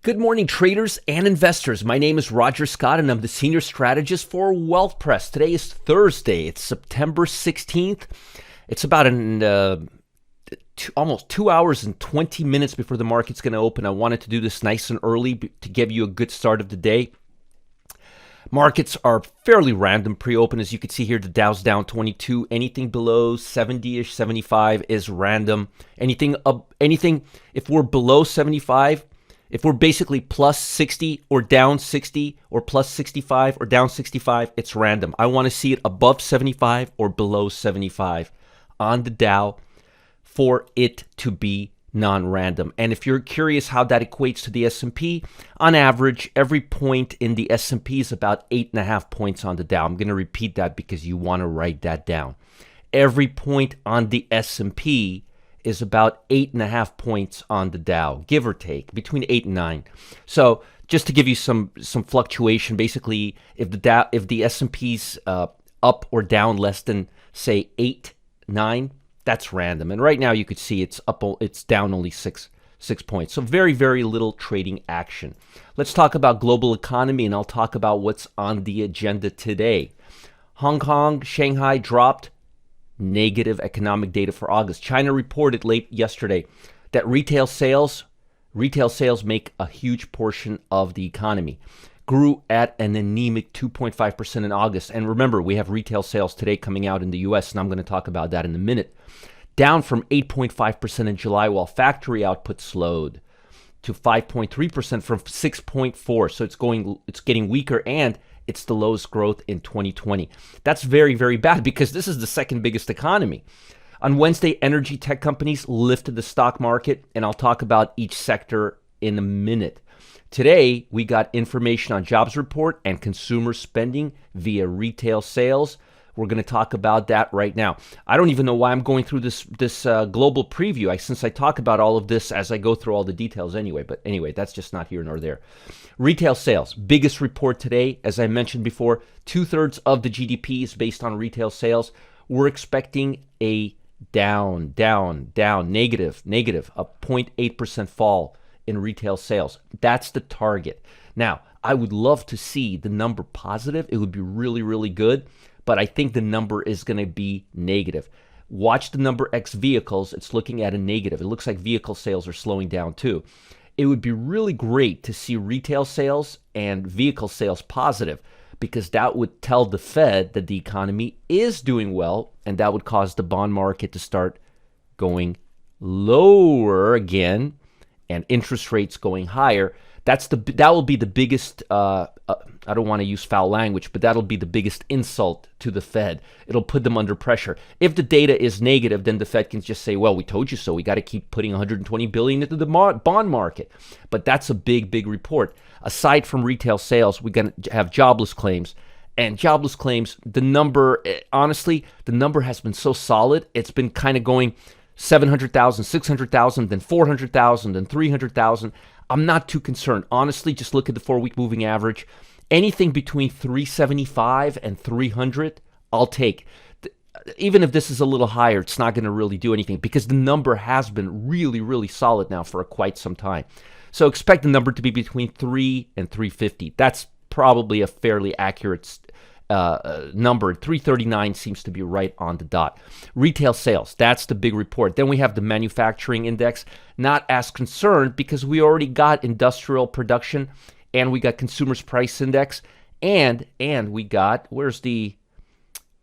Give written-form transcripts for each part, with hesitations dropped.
Good morning, traders and investors. My name is Roger Scott, and I'm the Senior Strategist for WealthPress. Today is Thursday. It's September 16th. It's about almost 2 hours and 20 minutes before the market's going to open. I wanted to do this nice and early to give you a good start of the day. Markets are fairly random pre-open. As you can see here, the Dow's down 22. Anything below 70-ish, 75 is random. Anything if we're below 75, if we're basically plus 60 or down 60 or plus 65 or down 65, it's random. I want to see it above 75 or below 75 on the Dow for it to be non-random. And if you're curious how that equates to the S&P, on average, every point in the S&P is about 8.5 points on the Dow. I'm going to repeat that because you want to write that down. Every point on the S&P is about 8.5 points on the Dow, give or take, between 8 and 9. So just to give you some fluctuation, basically, if the S&P's up or down less than, say, 8, 9, that's random. And right now you could see it's down only 6 points. So very, very little trading action. Let's talk about global economy, and I'll talk about what's on the agenda today. Hong Kong, Shanghai dropped. Negative economic data for August. China reported late yesterday that retail sales make a huge portion of the economy. Grew at an anemic 2.5% in August. And remember, we have retail sales today coming out in the U.S., and I'm going to talk about that in a minute. Down from 8.5% in July, while factory output slowed to 5.3% from 6.4%. So it's getting weaker, and it's the lowest growth in 2020. That's very, very bad because this is the second biggest economy. On Wednesday, energy tech companies lifted the stock market, and I'll talk about each sector in a minute. Today, we got information on jobs report and consumer spending via retail sales. We're going to talk about that right now. I don't even know why I'm going through this global preview, since I talk about all of this as I go through all the details anyway. But anyway, that's just not here nor there. Retail sales, biggest report today. As I mentioned before, 2/3 of the GDP is based on retail sales. We're expecting a down, negative, a 0.8% fall in retail sales. That's the target. Now, I would love to see the number positive. It would be really, really good. But I think the number is going to be negative. Watch the number X vehicles. It's looking at a negative. It looks like vehicle sales are slowing down too. It would be really great to see retail sales and vehicle sales positive, because that would tell the Fed that the economy is doing well, and that would cause the bond market to start going lower again and interest rates going higher. That will be the biggest, I don't want to use foul language, but that'll be the biggest insult to the Fed. It'll put them under pressure. If the data is negative, then the Fed can just say, well, we told you so. We got to keep putting $120 billion into the bond market. But that's a big, big report. Aside from retail sales, we're going to have jobless claims. And jobless claims, the number, honestly, the number has been so solid. It's been kind of going 700,000, 600,000, then 400,000, then 300,000. I'm not too concerned. Honestly, just look at the 4-week moving average. Anything between 375 and 300, I'll take. Even if this is a little higher, it's not going to really do anything because the number has been really, really solid now for quite some time. So expect the number to be between 3 and 350. That's probably a fairly accurate number. 339 seems to be right on the dot. Retail sales, that's the big report. Then we have the manufacturing index. Not as concerned because we already got industrial production, and we got consumers price index, and we got the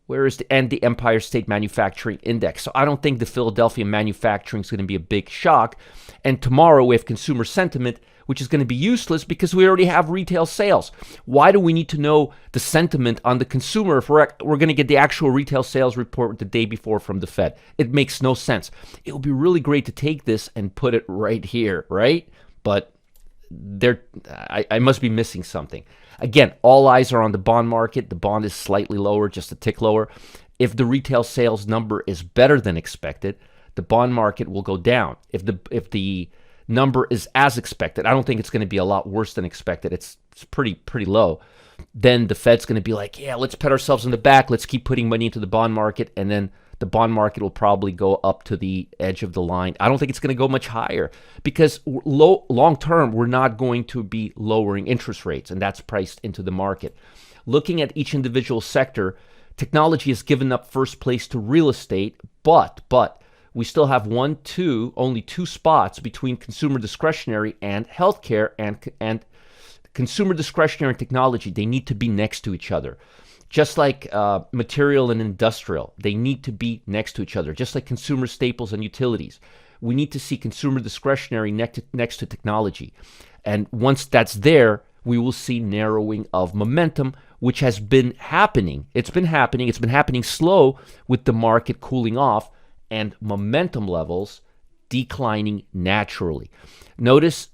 Empire State Manufacturing Index. So I don't think the Philadelphia manufacturing is going to be a big shock. And tomorrow we have consumer sentiment, which is going to be useless because we already have retail sales. Why do we need to know the sentiment on the consumer if we're going to get the actual retail sales report the day before from the Fed? It makes no sense. It would be really great to take this and put it right here, right? But I must be missing something. Again, all eyes are on the bond market. The bond is slightly lower, just a tick lower. If the retail sales number is better than expected, the bond market will go down. If the number is as expected, I don't think it's going to be a lot worse than expected. It's pretty low. Then the Fed's going to be like, yeah, let's pat ourselves on the back. Let's keep putting money into the bond market, and then The bond market will probably go up to the edge of the line. I don't think it's going to go much higher because long term, we're not going to be lowering interest rates, and that's priced into the market. Looking at each individual sector, technology has given up first place to real estate, but we still have only two spots between consumer discretionary and healthcare and consumer discretionary and technology. They need to be next to each other. Just like material and industrial, they need to be next to each other. Just like consumer staples and utilities, we need to see consumer discretionary next to technology. And once that's there, we will see narrowing of momentum, which has been happening. It's been happening slow with the market cooling off and momentum levels declining naturally. Notice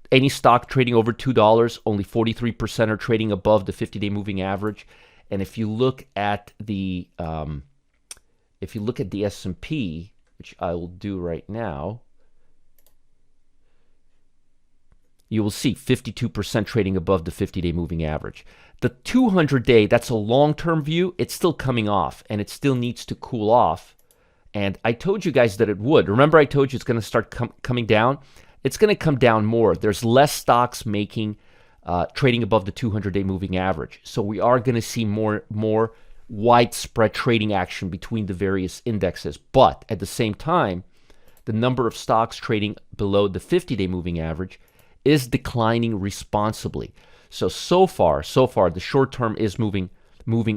any stock trading over $2, only 43% are trading above the 50-day moving average. And if you look at the S&P, which I will do right now, you will see 52% trading above the 50-day moving average. The 200-day, that's a long-term view. It's still coming off, and it still needs to cool off. And I told you guys that it would. Remember I told you it's going to start coming down? It's going to come down more. There's less stocks trading above the 200-day moving average. So we are going to see more widespread trading action between the various indexes. But at the same time, the number of stocks trading below the 50-day moving average is declining responsibly. So far, the short term is moving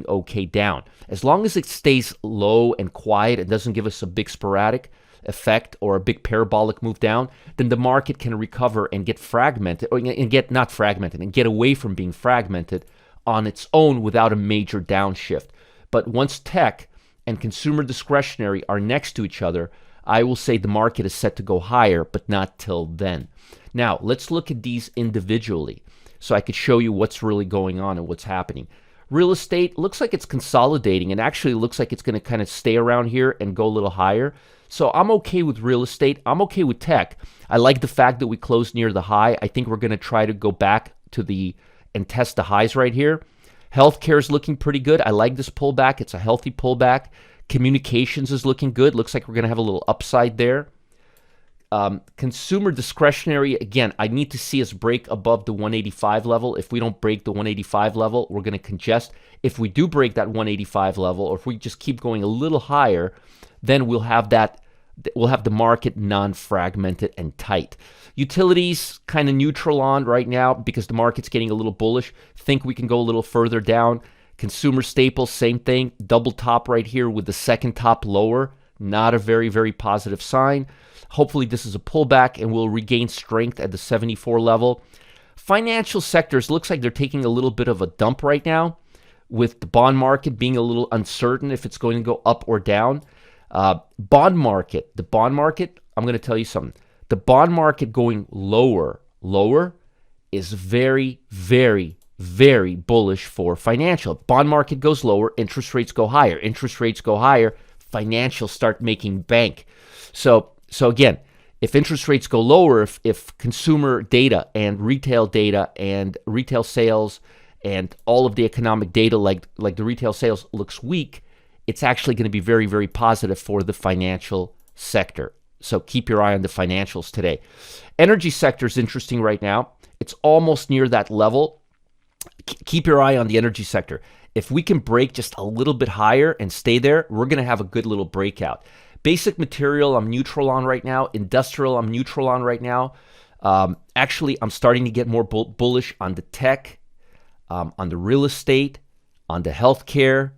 okay down. As long as it stays low and quiet and doesn't give us a big sporadic effect or a big parabolic move down, then the market can recover and get fragmented, and get away from being fragmented on its own without a major downshift. But once tech and consumer discretionary are next to each other, I will say the market is set to go higher, but not till then. Now, let's look at these individually so I could show you what's really going on and what's happening. Real estate looks like it's consolidating and actually looks like it's going to kind of stay around here and go a little higher. So I'm okay with real estate. I'm okay with tech. I like the fact that we closed near the high. I think we're going to try to go back to and test the highs right here. Healthcare is looking pretty good. I like this pullback. It's a healthy pullback. Communications is looking good. Looks like we're going to have a little upside there. Consumer discretionary, again, I need to see us break above the 185 level. If we don't break the 185 level, we're going to congest. If we do break that 185 level, or if we just keep going a little higher, then we'll have the market non-fragmented and tight. Utilities kind of neutral on right now because the market's getting a little bullish. Think we can go a little further down. Consumer staples, same thing. Double top right here with the second top lower. Not a very, very positive sign. Hopefully this is a pullback and we'll regain strength at the 74 level. Financial sectors looks like they're taking a little bit of a dump right now with the bond market being a little uncertain if it's going to go up or down. The bond market, I'm going to tell you something. The bond market going lower is very, very, very bullish for financial. Bond market goes lower, interest rates go higher. Interest rates go higher, financials start making bank. So again, if interest rates go lower, if consumer data and retail sales and all of the economic data like the retail sales looks weak, it's actually going to be very, very positive for the financial sector. So keep your eye on the financials today. Energy sector is interesting right now. It's almost near that level. Keep your eye on the energy sector. If we can break just a little bit higher and stay there, we're going to have a good little breakout. Basic material, I'm neutral on right now. Industrial, I'm neutral on right now. Actually, I'm starting to get more bullish on the tech, on the real estate, on the healthcare.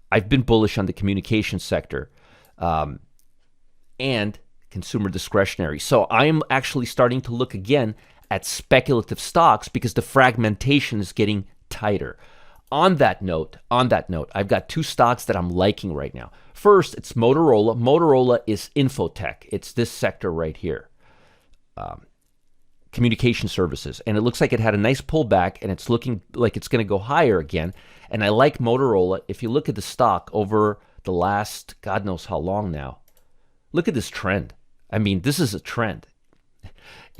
I've been bullish on the communication sector and consumer discretionary. So I am actually starting to look again at speculative stocks because the fragmentation is getting tighter. On that note, I've got two stocks that I'm liking right now. First, it's Motorola. Motorola is infotech. It's this sector right here, communication services. And it looks like it had a nice pullback, and it's looking like it's going to go higher again. And I like Motorola. If you look at the stock over the last, God knows how long now, look at this trend. I mean, this is a trend.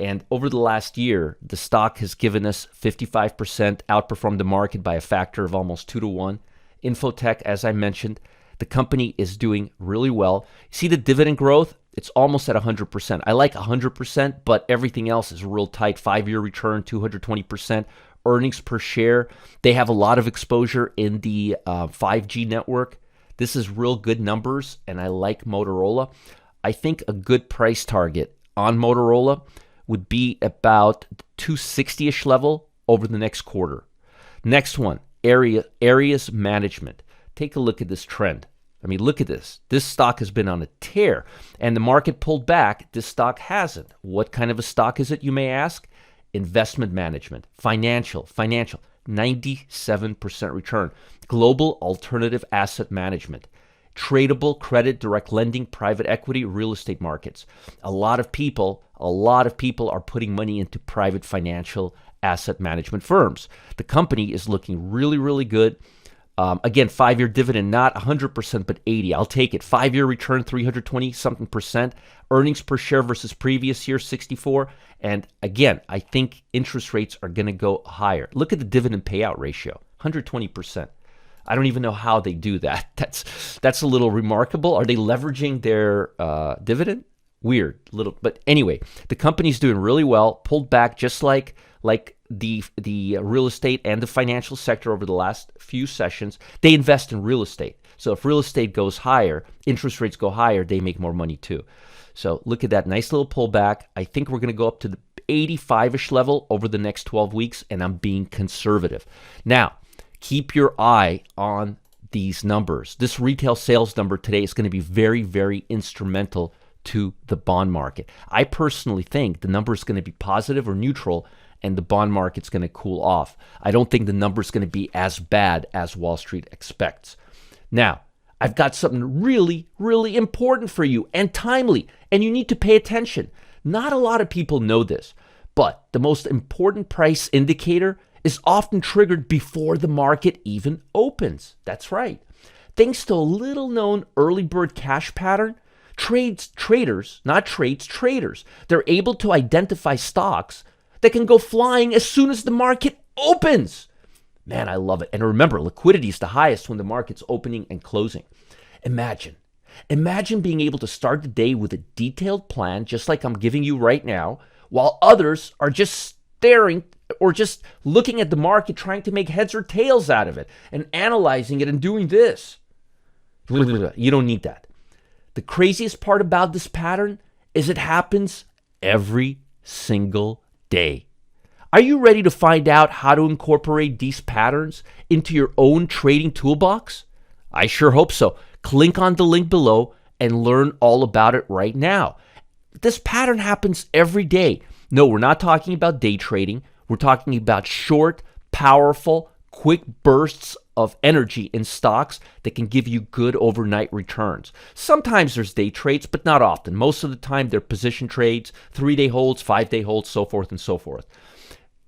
And over the last year, the stock has given us 55% outperformed the market by a factor of almost 2 to 1. Infotech, as I mentioned, The company is doing really well. See the dividend growth? It's almost at 100%. I like 100%, but everything else is real tight. 5-year return, 220%. Earnings per share. They have a lot of exposure in the 5G network. This is real good numbers, and I like Motorola. I think a good price target on Motorola would be about 260-ish level over the next quarter. Next one, areas management. Take a look at this trend. I mean, look at this. This stock has been on a tear, and the market pulled back. This stock hasn't. What kind of a stock is it, you may ask? Investment management, financial, 97% return. Global alternative asset management, tradable credit, direct lending, private equity, real estate markets. A lot of people are putting money into private financial asset management firms. The company is looking really, really good. Again, 5-year dividend, not 100%, but 80. I'll take it. 5-year return, 320-something%. Earnings per share versus previous year, 64. And again, I think interest rates are going to go higher. Look at the dividend payout ratio, 120%. I don't even know how they do that. That's a little remarkable. Are they leveraging their dividend? Weird, little. But anyway, the company's doing really well. Pulled back just like the real estate and the financial sector over the last few sessions. They invest in real estate. So if real estate goes higher, interest rates go higher, they make more money too. So look at that nice little pullback. I think we're going to go up to the 85-ish level over the next 12 weeks, and I'm being conservative. Now, keep your eye on these numbers. This retail sales number today is going to be very, very instrumental to the bond market. I personally think the number is going to be positive or neutral, and the bond market's going to cool off. I don't think the number is going to be as bad as Wall Street expects. Now, I've got something really, really important for you and timely, and you need to pay attention. Not a lot of people know this, but the most important price indicator is often triggered before the market even opens. That's right. Thanks to a little-known early bird cash pattern, traders, they're able to identify stocks that can go flying as soon as the market opens. Man, I love it. And remember, liquidity is the highest when the market's opening and closing. Imagine being able to start the day with a detailed plan, just like I'm giving you right now, while others are just staring or just looking at the market, trying to make heads or tails out of it and analyzing it and doing this. You don't need that. The craziest part about this pattern is it happens every single day. Are you ready to find out how to incorporate these patterns into your own trading toolbox? I sure hope so. Click on the link below and learn all about it right now. This pattern happens every day. No, we're not talking about day trading. We're talking about short, powerful, quick bursts of energy in stocks that can give you good overnight returns. Sometimes there's day trades, but not often. Most of the time, they're position trades, 3-day holds, 5-day holds, so forth and so forth.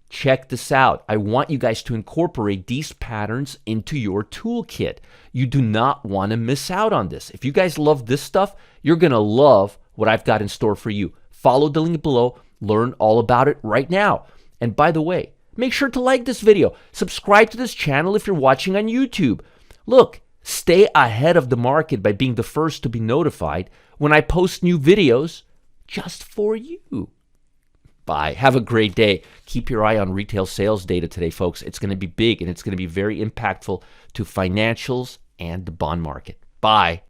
Check this out. I want you guys to incorporate these patterns into your toolkit. You do not want to miss out on this. If you guys love this stuff, you're going to love what I've got in store for you. Follow the link below. Learn all about it right now. And by the way, make sure to like this video. Subscribe to this channel if you're watching on YouTube. Look, stay ahead of the market by being the first to be notified when I post new videos just for you. Bye. Have a great day. Keep your eye on retail sales data today, folks. It's going to be big, and it's going to be very impactful to financials and the bond market. Bye.